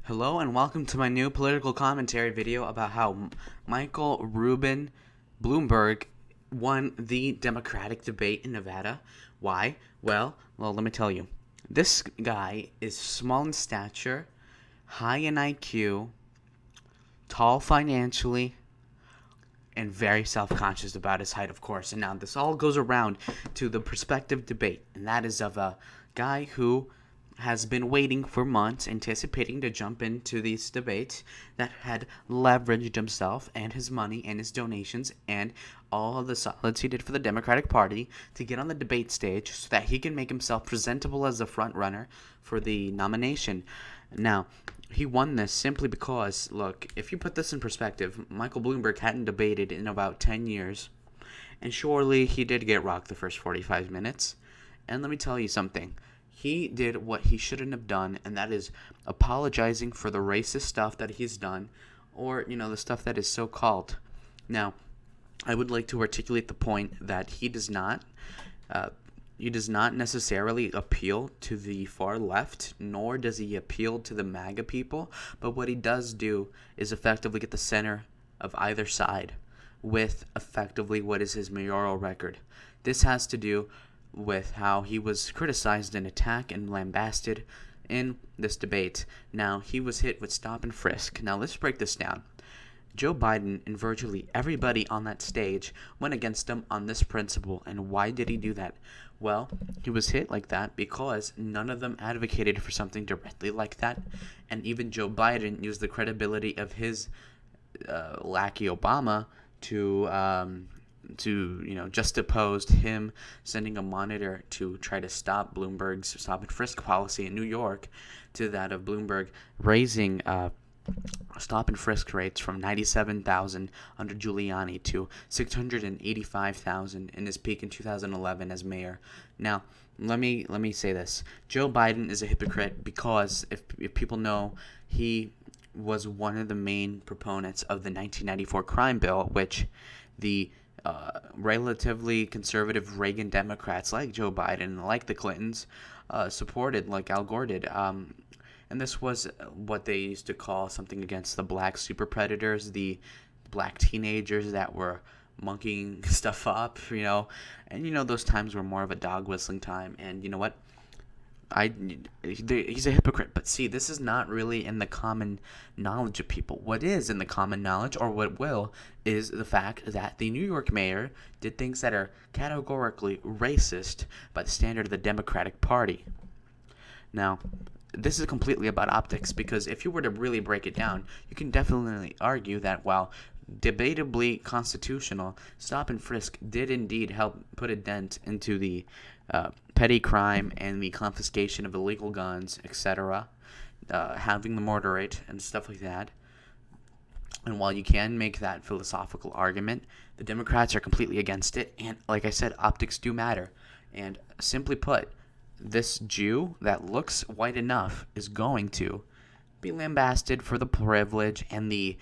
Hello and welcome to my new political commentary video about how Michael Rubin Bloomberg won the Democratic debate in Nevada. Why? Well, let me tell you. This guy is small in stature, high in IQ, tall financially, and very self-conscious about his height, of course. And now this all goes around to the prospective debate, and that is of a guy who has been waiting for months, anticipating to jump into these debates, that had leveraged himself and his money and his donations and all of the solids he did for the Democratic Party to get on the debate stage so that he can make himself presentable as the front runner for the nomination. Now, he won this simply because, look, if you put this in perspective, Michael Bloomberg hadn't debated in about 10 years, and surely he did get rocked the first 45 minutes. And let me tell you something. He did what he shouldn't have done, and that is apologizing for the racist stuff that he's done, or, the stuff that is so-called. Now, I would like to articulate the point that he does not necessarily appeal to the far left, nor does he appeal to the MAGA people, but what he does do is effectively get the center of either side with effectively what is his mayoral record. This has to do with how he was criticized and attacked and lambasted in this debate. Now, he was hit with stop and frisk. Now, let's break this down. Joe Biden and virtually everybody on that stage went against him on this principle. And why did he do that? Well, he was hit like that because none of them advocated for something directly like that. And even Joe Biden used the credibility of his lackey Obama to just opposed him sending a monitor to try to stop Bloomberg's stop and frisk policy in New York to that of Bloomberg raising stop and frisk rates from 97,000 under Giuliani to 685,000 in his peak in 2011 as mayor. Now, let me say this. Joe Biden is a hypocrite because if people know, he was one of the main proponents of the 1994 crime bill, which the relatively conservative Reagan Democrats like Joe Biden, like the Clintons, supported, like Al Gore did. And this was what they used to call something against the black super predators, the black teenagers that were monkeying stuff up, And, those times were more of a dog whistling time. And you know what? He's a hypocrite, but see, this is not really in the common knowledge of people. What is in the common knowledge, or what will, is the fact that the New York mayor did things that are categorically racist by the standard of the Democratic Party. Now, this is completely about optics, because if you were to really break it down, you can definitely argue that while debatably constitutional, stop and frisk did indeed help put a dent into the petty crime and the confiscation of illegal guns, etc., having the murder rate and stuff like that. And while you can make that philosophical argument, the Democrats are completely against it. And like I said, optics do matter. And simply put, this Jew that looks white enough is going to be lambasted for the privilege and the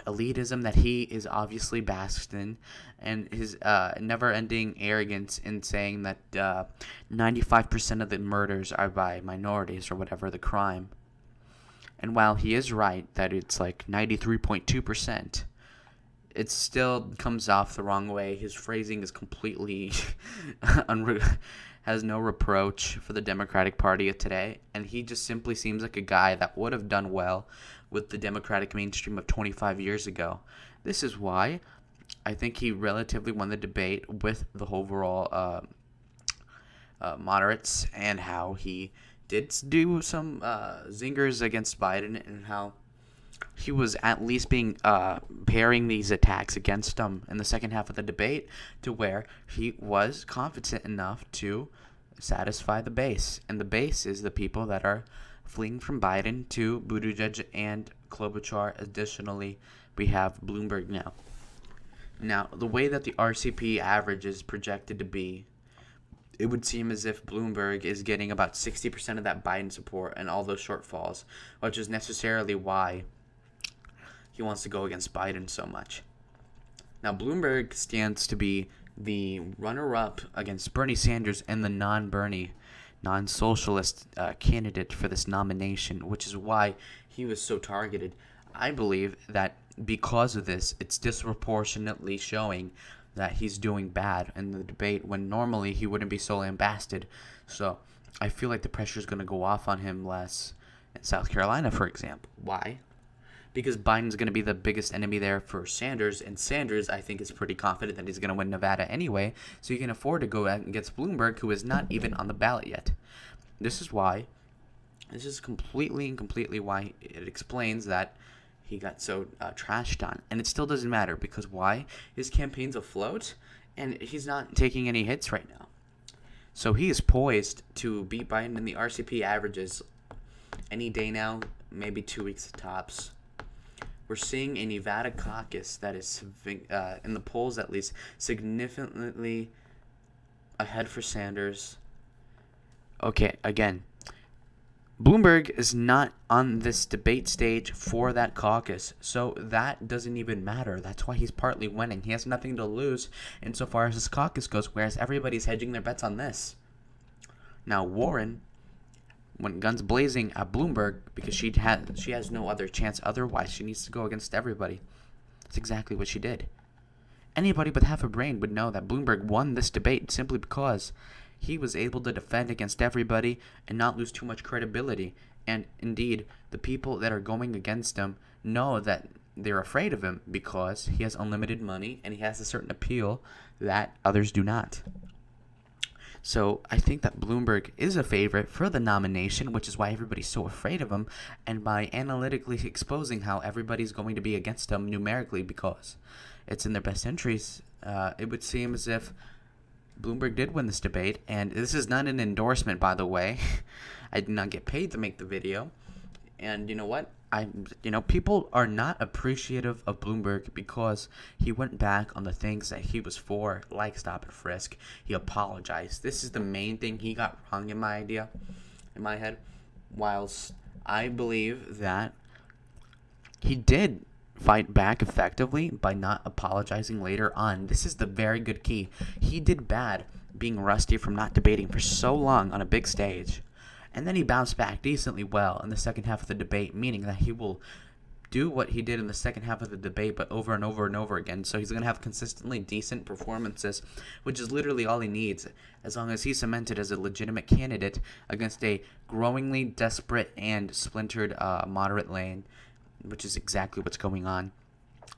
elitism that he is obviously basked in, and his never-ending arrogance in saying that 95% of the murders are by minorities or whatever the crime. And while he is right that it's like 93.2%, it still comes off the wrong way. His phrasing is completely has no reproach for the Democratic Party of today, and he just simply seems like a guy that would have done well with the Democratic mainstream of 25 years ago. This is why I think he relatively won the debate with the overall moderates, and how he did do some zingers against Biden, and how he was at least being pairing these attacks against him in the second half of the debate to where he was confident enough to satisfy the base. And the base is the people that are fleeing from Biden to Buttigieg and Klobuchar. Additionally, we have Bloomberg now. Now, the way that the RCP average is projected to be, it would seem as if Bloomberg is getting about 60% of that Biden support and all those shortfalls, which is necessarily why he wants to go against Biden so much. Now, Bloomberg stands to be the runner-up against Bernie Sanders and the non-Bernie non-socialist candidate for this nomination, which is why he was so targeted. I believe that because of this, it's disproportionately showing that he's doing bad in the debate when normally he wouldn't be so lambasted. So I feel like the pressure is going to go off on him less in South Carolina, for example. Why? Because Biden's going to be the biggest enemy there for Sanders, and Sanders, I think, is pretty confident that he's going to win Nevada anyway, so he can afford to go out against Bloomberg, who is not even on the ballot yet. This is completely why it explains that he got so trashed on. And it still doesn't matter, because why? His campaign's afloat, and he's not taking any hits right now. So he is poised to beat Biden in the RCP averages any day now, maybe 2 weeks tops. We're seeing a Nevada caucus that is, in the polls at least, significantly ahead for Sanders. Okay, again, Bloomberg is not on this debate stage for that caucus, so that doesn't even matter. That's why he's partly winning. He has nothing to lose insofar as his caucus goes, whereas everybody's hedging their bets on this. Now, Warren went guns blazing at Bloomberg because she has no other chance otherwise. She needs to go against everybody. That's exactly what she did. Anybody with half a brain would know that Bloomberg won this debate simply because he was able to defend against everybody and not lose too much credibility. And indeed, the people that are going against him know that they're afraid of him because he has unlimited money and he has a certain appeal that others do not. So I think that Bloomberg is a favorite for the nomination, which is why everybody's so afraid of him, and by analytically exposing how everybody's going to be against him numerically because it's in their best interest, it would seem as if Bloomberg did win this debate. And this is not an endorsement, by the way. I did not get paid to make the video. And you know what? People are not appreciative of Bloomberg because he went back on the things that he was for, like stop and frisk. He apologized. This is the main thing he got wrong in my head. Whilst I believe that he did fight back effectively by not apologizing later on. This is the very good key. He did bad being rusty from not debating for so long on a big stage. And then he bounced back decently well in the second half of the debate, meaning that he will do what he did in the second half of the debate, but over and over and over again. So he's going to have consistently decent performances, which is literally all he needs, as long as he's cemented as a legitimate candidate against a growingly desperate and splintered moderate lane, which is exactly what's going on.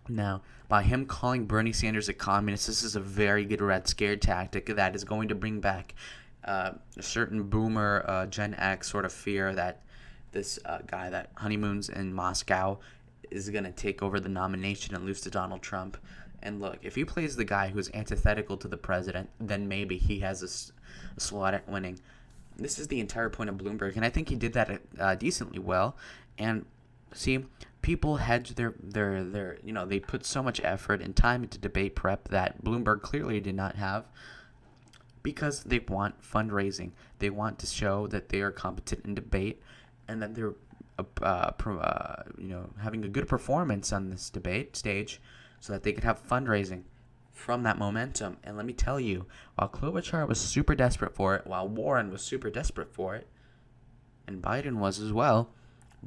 Now, by him calling Bernie Sanders a communist, this is a very good Red Scare tactic that is going to bring back a certain boomer Gen X sort of fear that this guy that honeymoons in Moscow is going to take over the nomination and lose to Donald Trump. And look, if he plays the guy who's antithetical to the president, then maybe he has a slot at winning. This is the entire point of Bloomberg, and I think he did that decently well. And see, people hedge their they put so much effort and time into debate prep that Bloomberg clearly did not have, because they want fundraising. They want to show that they are competent in debate and that they're having a good performance on this debate stage so that they could have fundraising from that momentum. And let me tell you, while Klobuchar was super desperate for it, while Warren was super desperate for it, and Biden was as well,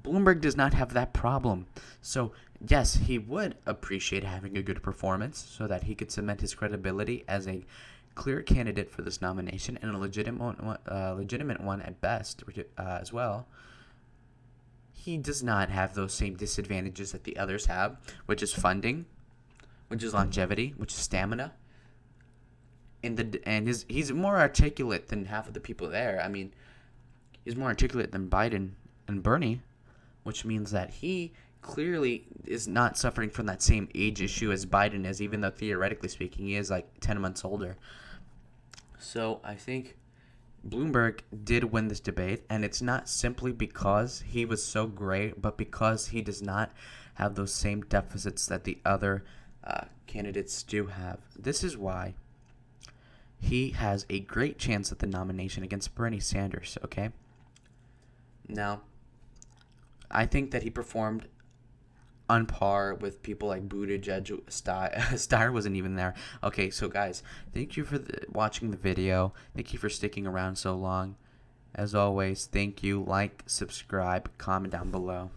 Bloomberg does not have that problem. So yes, he would appreciate having a good performance so that he could cement his credibility as a clear candidate for this nomination, and a legitimate one at best as well. He does not have those same disadvantages that the others have, which is funding, which is longevity, which is stamina. He's more articulate than half of the people there. I mean, he's more articulate than Biden and Bernie, which means that he clearly is not suffering from that same age issue as Biden is, even though theoretically speaking, he is like 10 months older. So I think Bloomberg did win this debate, and it's not simply because he was so great, but because he does not have those same deficits that the other candidates do have. This is why he has a great chance at the nomination against Bernie Sanders, okay? Now, I think that he performed on par with people like Buttigieg. Steyer wasn't even there. Okay, so guys, thank you for watching the video. Thank you for sticking around so long. As always, thank you. Like, subscribe, comment down below.